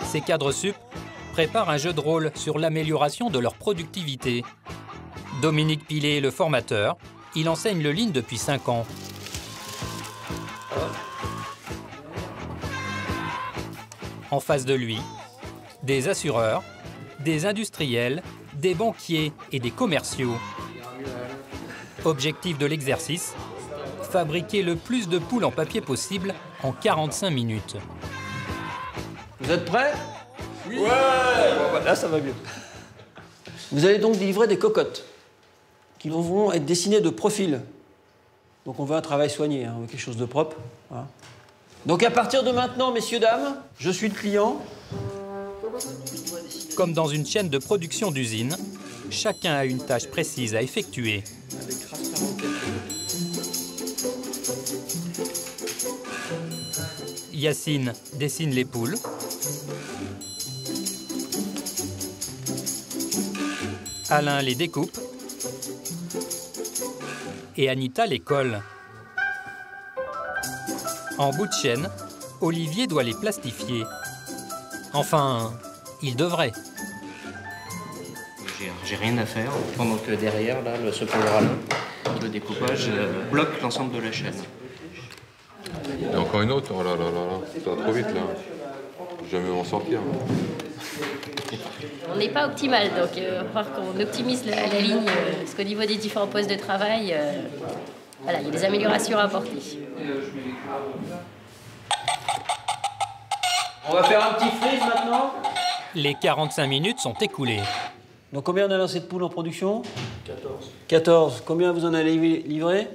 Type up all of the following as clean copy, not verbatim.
Ces cadres sup préparent un jeu de rôle sur l'amélioration de leur productivité. Dominique Pilet est le formateur. Il enseigne le Lean depuis 5 ans. En face de lui, des assureurs, des industriels, des banquiers et des commerciaux. Objectif de l'exercice, fabriquer le plus de poules en papier possible en 45 minutes. Vous êtes prêts? Oui. Ouais. Bon, bah, là, ça va mieux. Vous allez donc livrer des cocottes qui vont être dessinées de profil. Donc on veut un travail soigné, hein, on veut quelque chose de propre. Voilà. Donc à partir de maintenant, messieurs, dames, je suis le client. Comme dans une chaîne de production d'usine, chacun a une tâche précise à effectuer. Yacine dessine les poules. Alain les découpe. Et Anita les colle. En bout de chaîne, Olivier doit les plastifier. Enfin, il devrait. J'ai rien à faire, pendant que derrière, là, le second Alain, le découpage bloque l'ensemble de la chaîne. Il y a encore une autre, oh là là là là, ça va trop vite là. Je vais jamais m'en sortir. On n'est pas optimal, donc il va falloir qu'on optimise la ligne, parce qu'au niveau des différents postes de travail, voilà, il y a des améliorations à apporter. On va faire un petit freeze maintenant. Les 45 minutes sont écoulées. Donc combien on a lancé de poules en production? 14. 14. Combien vous en avez livré?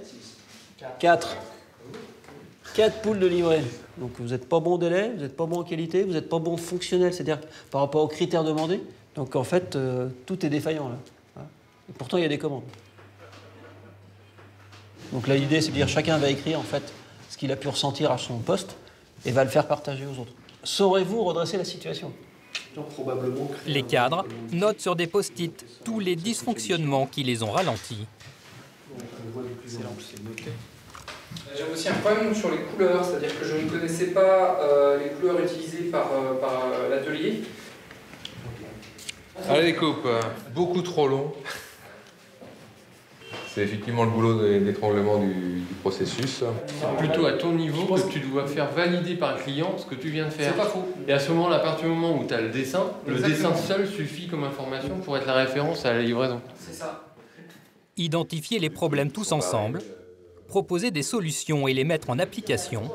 4. 4 poules de livrées. Donc vous n'êtes pas bon délai, vous n'êtes pas bon en qualité, vous n'êtes pas bon fonctionnel, c'est-à-dire par rapport aux critères demandés. Donc en fait, tout est défaillant là. Et pourtant, il y a des commandes. Donc là, l'idée, c'est de dire chacun va écrire en fait ce qu'il a pu ressentir à son poste et va le faire partager aux autres. Saurez-vous redresser la situation? Les cadres notent sur des post-it tous les dysfonctionnements qui les ont ralentis. J'avais aussi un problème sur les couleurs, c'est-à-dire que je ne connaissais pas les couleurs utilisées par l'atelier. Allez les coupes, beaucoup trop long. C'est effectivement le boulot d'étranglement du processus. C'est plutôt à ton niveau que tu dois faire valider par le client ce que tu viens de faire. C'est pas faux. Et à ce moment-là, à partir du moment où tu as le dessin seul suffit comme information pour être la référence à la livraison. C'est ça. Identifier les problèmes tous ensemble, proposer des solutions et les mettre en application,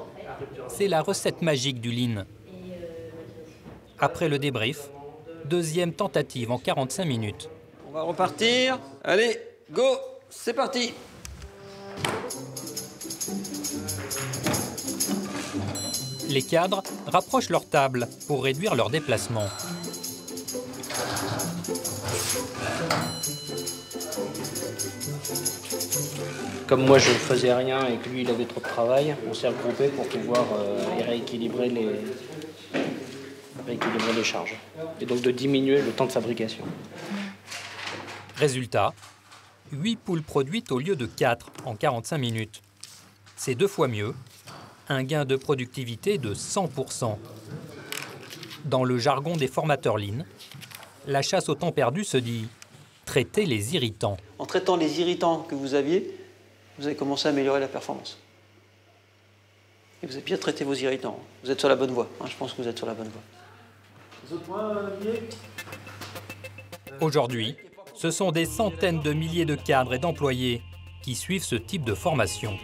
c'est la recette magique du Lean. Après le débrief, deuxième tentative en 45 minutes. On va repartir. Allez, go! C'est parti! Les cadres rapprochent leur table pour réduire leur déplacement. Comme moi je ne faisais rien et que lui il avait trop de travail, on s'est regroupé pour pouvoir rééquilibrer les charges. Et donc de diminuer le temps de fabrication. Résultat, 8 poules produites au lieu de 4 en 45 minutes. C'est 2 fois mieux, un gain de productivité de 100%. Dans le jargon des formateurs Lean, la chasse au temps perdu se dit « traiter les irritants ». En traitant les irritants que vous aviez, vous avez commencé à améliorer la performance. Et vous avez bien traité vos irritants. Vous êtes sur la bonne voie. Je pense que vous êtes sur la bonne voie. Les autres points, Olivier ? Aujourd'hui, ce sont des centaines de milliers de cadres et d'employés qui suivent ce type de formation.